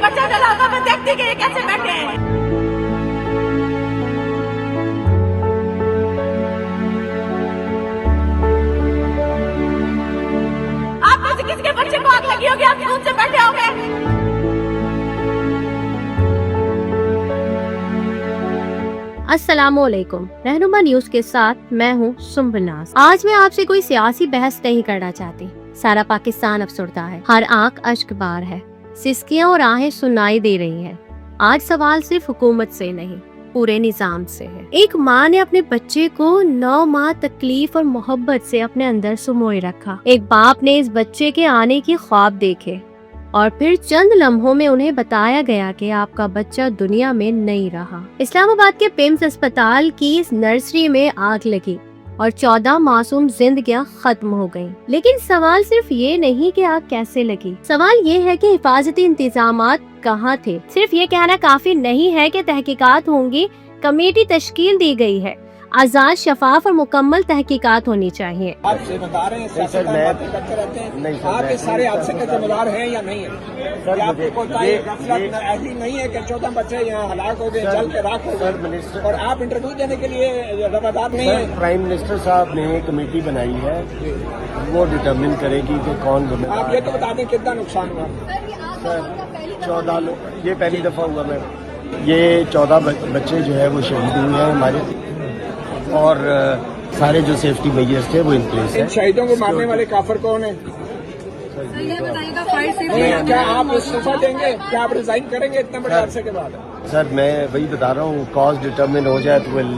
बच्चा जला होगा, मैं देखती कि ये कैसे बैठे हैं। आप में से किसी के बच्चे को आग लगी होगी, आप खून से बैठे होंगे। अस्सलामुअलैकुम, रहनुमा न्यूज के साथ मैं हूँ सुम्बनाज। आज मैं आपसे कोई सियासी बहस नहीं करना चाहती। सारा पाकिस्तान अफसरदा है, हर आंख अश्कबार है, सिसकियां और आहें सुनाई दे रही हैं। आज सवाल सिर्फ हुकूमत से नहीं, पूरे निजाम से है। एक माँ ने अपने बच्चे को 9 माह तकलीफ और मोहब्बत से अपने अंदर सुमोए रखा। एक बाप ने इस बच्चे के आने की ख्वाब देखे और फिर चंद लम्हों में उन्हें बताया गया कि आपका बच्चा दुनिया में नहीं रहा। इस्लामाबाद के पिम्स अस्पताल की इस नर्सरी में आग लगी और 14 मासूम जिंदगियां खत्म हो गईं। लेकिन सवाल सिर्फ ये नहीं कि आग कैसे लगी, सवाल ये है कि हिफाजती इंतजामात कहाँ थे। सिर्फ ये कहना काफी नहीं है कि तहकीकात होंगी, कमेटी तश्कील दी गई है। आजाद, शफाफ और मुकम्मल तहकीकात होनी चाहिए। आप जिम्मेदार हैं, सियासत में बातें करते रहते हैं, आप इस सारे हादसे के जिम्मेदार हैं या नहीं है? सर, आपको कोई गफलत ऐसी नहीं है कि 14 बच्चे यहाँ हलाक हो गए, जल के राख हो गए और आप इंटरव्यू देने के लिए जिम्मेदार नहीं है? प्राइम मिनिस्टर साहब ने कमेटी बनाई है, वो डिटर्मिन करेगी कि कौन जिम्मेदार। आप ये तो बता दें कितना नुकसान हुआ? सर 14 लोग, ये पहली दफा हुआ मैम, ये 14 बच्चे जो है वो शहीद हुए हैं हमारे, और सारे जो सेफ्टी मेजर्स थे वो इन प्लेस है। इन शहीदों को मारने वाले काफिर कौन है? क्या आप इस्तीफा देंगे? क्या आप रिजाइन करेंगे इतने बड़े अरसे के बाद? सर मैं वही बता रहा हूँ, कॉज डिटर्मिन हो जाए तो विल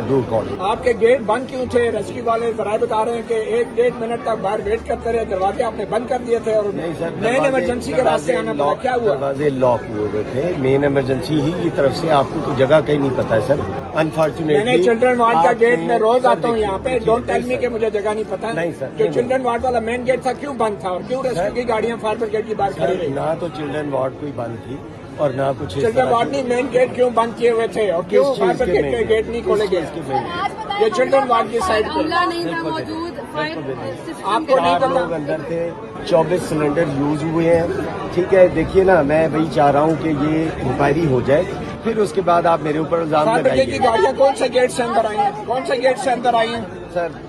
डू कॉल। आपके गेट बंद क्यों थे? रेस्क्यू वाले जराए बता रहे हैं कि 1-1.5 मिनट तक बाहर वेट करते रहे, दरवाजे आपने बंद कर दिए थे और मेन इमरजेंसी के रास्ते आना पड़ा। क्या हुआ? दरवाजे लॉक हुए हुए थे, मेन इमरजेंसी ही की तरफ से। आपको तो जगह कहीं नहीं पता है सर, अनफॉर्चुनेटली। मैंने चिल्ड्रन वार्ड का गेट में रोज आता हूँ यहाँ पे, डोंट टेल मी कि मुझे जगह नहीं पता। नहीं सर, जो चिल्ड्रन वार्ड वाला मेन गेट था क्यों बंद था और क्यों रेस्क्यू की गाड़ियाँ फायर ब्रिगेड की बाहर खड़ी रही? ना तो चिल्ड्रन वार्ड कोई बंद थी और ना कुछ। चिल्ड्रन वार्ड नहीं, मेन गेट क्यों बंद किए हुए थे और क्यों फायर ब्रिगेड के गेट नहीं खोले गए? ये चिल्ड्रन वार्ड की साइड पे आपको नहीं पता? लोग अंदर थे, 24 सिलेंडर यूज हुए हैं। ठीक है, देखिए ना, मैं वही चाह रहा हूँ कि ये इंक्वायरी हो जाए, फिर उसके बाद आप मेरे ऊपर इल्जाम लगाइए। की गाड़ियाँ कौन से गेट से अंदर आई हैं? कौन से गेट से अंदर आई हैं? सर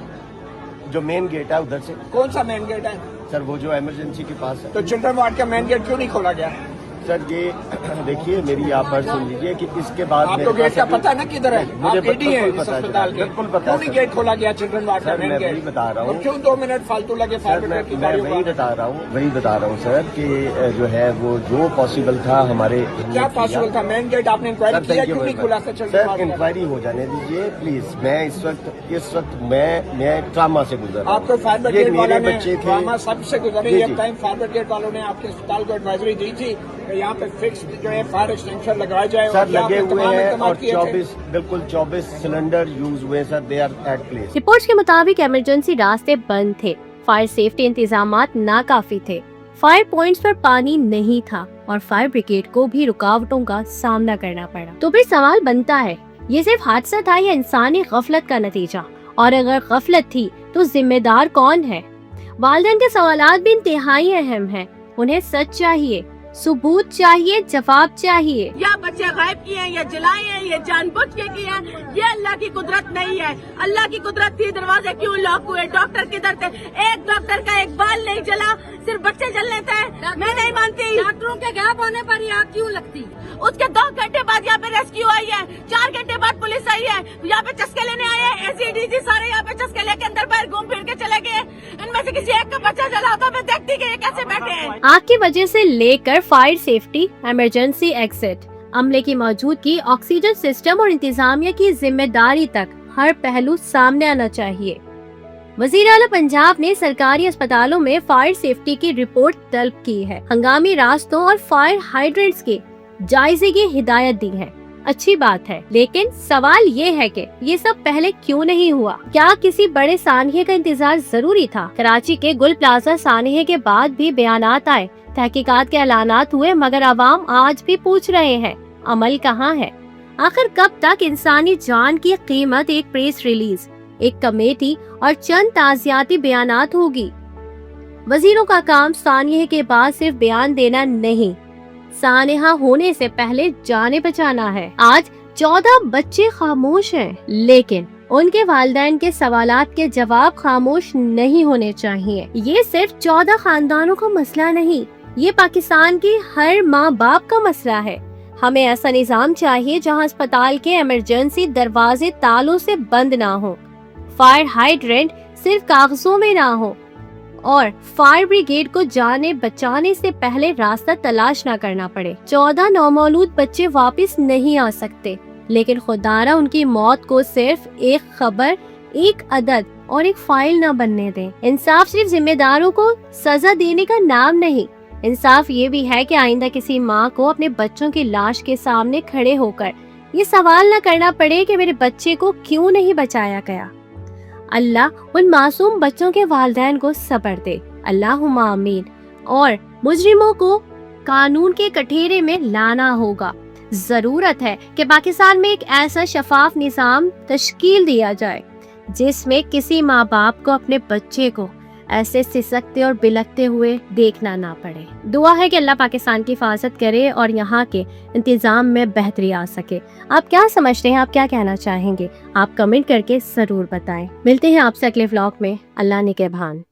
जो मेन गेट है उधर से। कौन सा मेन गेट है? सर वो जो इमरजेंसी के पास है। तो चिल्ड्रन वार्ड का मेन गेट क्यों नहीं खोला गया? सर ये देखिए, मेरी आप बात सुन लीजिए कि इसके बाद आपको गेट का पता है ना किधर है? मुझे आप एडी हैं बिल्कुल पता है, बिल्कुल पता है। क्यों नहीं गेट खोला गया चिल्ड्रन वार्ड का मेन गेट? वही बता रहा हूँ। क्यों 2 मिनट फालतू लगे फायर ब्रिगेड की गाड़ियों वही बता रहा हूँ सर कि जो है वो जो पॉसिबल था हमारे। क्या पॉसिबल था? मेन गेट आपने इंक्वायरी किया, क्यों नहीं खुला? सर इंक्वायरी हो जाने दीजिए प्लीज। मैं इस वक्त मैं ट्रामा से गुजर रहा हूँ। आपको फायर ब्रिगेड वालों ने बच्चे ट्रामा सबसे गुजरे। एक टाइम फायर ब्रिगेड वालों ने आपके अस्पताल को एडवाइजरी दी थी कि यहाँ पे फिक्स जो है फायर एक्सटेंशन लगाया जाए। सर लगे हुए हैं और 24 सिलेंडर यूज हुए sir, they are at place. Reports के मुताबिक इमरजेंसी रास्ते बंद थे, फायर सेफ्टी इंतजामात नाकाफी थे, फायर पॉइंट्स पर पानी नहीं था और फायर ब्रिगेड को भी रुकावटों का सामना करना पड़ा। तो फिर सवाल बनता है, ये सिर्फ हादसा था या इंसानी गफलत का नतीजा? और अगर गफलत थी तो जिम्मेदार कौन है? वालिदैन के सवालात भी इंतहाई अहम हैं। उन्हें सच चाहिए, सबूत चाहिए, जवाब चाहिए। या बच्चे गायब किए हैं या जलाए हैं, ये जानबूझ के किए हैं, ये अल्लाह की कुदरत नहीं है। अल्लाह की कुदरत थी, दरवाजे क्यों लॉक हुए? डॉक्टर किधर थे? एक डॉक्टर का एक बाल नहीं जला, सिर्फ बच्चे जलने थे। मैं नहीं मानती। डॉक्टरों के गैप होने पर ही आग क्यों लगती? उसके 2 घंटे बाद यहाँ पे रेस्क्यू आई है, 4 घंटे बाद पुलिस आई है, यहाँ पे चस्के लेने आए हैं, एसीडीसी सारे यहाँ पे चस्के लेके अंदर बाहर घूम फिर के चले गए। इनमें से किसी एक का बच्चा जला होगा, मैं देखती कि ये कैसे बैठे हैं। आग की वजह से लेकर फायर सेफ्टी, इमरजेंसी एग्जिट, अमले की मौजूदगी, ऑक्सीजन सिस्टम और इंतजामिया की जिम्मेदारी तक हर पहलू सामने आना चाहिए। वजीर आला पंजाब ने सरकारी अस्पतालों में फायर सेफ्टी की रिपोर्ट तलब की है, हंगामी रास्तों और फायर हाइड्रेंट्स के जायजे की हिदायत दी है। अच्छी बात है, लेकिन सवाल ये है कि ये सब पहले क्यों नहीं हुआ? क्या किसी बड़े सानहे का इंतजार जरूरी था? कराची के गुल प्लाजा सानहे के बाद भी बयानात आए, तहकीकात के ऐलानात हुए, मगर अवाम आज भी पूछ रहे हैं अमल कहाँ है? आखिर कब तक इंसानी जान की कीमत एक प्रेस रिलीज, एक कमेटी और चंद ताज़ियाती बयानात होगी? वजीरों का काम सानहे के बाद सिर्फ बयान देना नहीं, सानेहा होने से पहले जाने बचाना है। आज 14 बच्चे खामोश हैं, लेकिन उनके वालिदैन के सवालात के जवाब खामोश नहीं होने चाहिए। ये सिर्फ 14 खानदानों का मसला नहीं, ये पाकिस्तान की हर माँ बाप का मसला है। हमें ऐसा निजाम चाहिए जहाँ अस्पताल के इमरजेंसी दरवाजे तालों से बंद ना हो, फायर हाइड्रेंट सिर्फ कागजों में ना हो, और फायर ब्रिगेड को जाने बचाने से पहले रास्ता तलाश ना करना पड़े। 14 नौमौलूद बच्चे वापस नहीं आ सकते, लेकिन खुदारा उनकी मौत को सिर्फ एक खबर, एक अदद और एक फाइल ना बनने दें। इंसाफ सिर्फ जिम्मेदारों को सजा देने का नाम नहीं, इंसाफ ये भी है कि आइंदा किसी माँ को अपने बच्चों की लाश के सामने खड़े होकर ये सवाल न करना पड़े कि मेरे बच्चे को क्यों नहीं बचाया गया। अल्लाह उन मासूम बच्चों के वालिदैन को सब्र दे, अल्लाहुम्मा आमीन। और मुजरिमों को कानून के कठेरे में लाना होगा। जरूरत है कि पाकिस्तान में एक ऐसा शफाफ निज़ाम तश्कील दिया जाए जिसमें किसी माँ बाप को अपने बच्चे को ऐसे सिसकते और बिलकते हुए देखना ना पड़े। दुआ है कि अल्लाह पाकिस्तान की हिफाजत करे और यहाँ के इंतजाम में बेहतरी आ सके। आप क्या समझते हैं, आप क्या कहना चाहेंगे, आप कमेंट करके जरूर बताएं। मिलते हैं आपसे अगले व्लॉग में। अल्लाह निगहबान।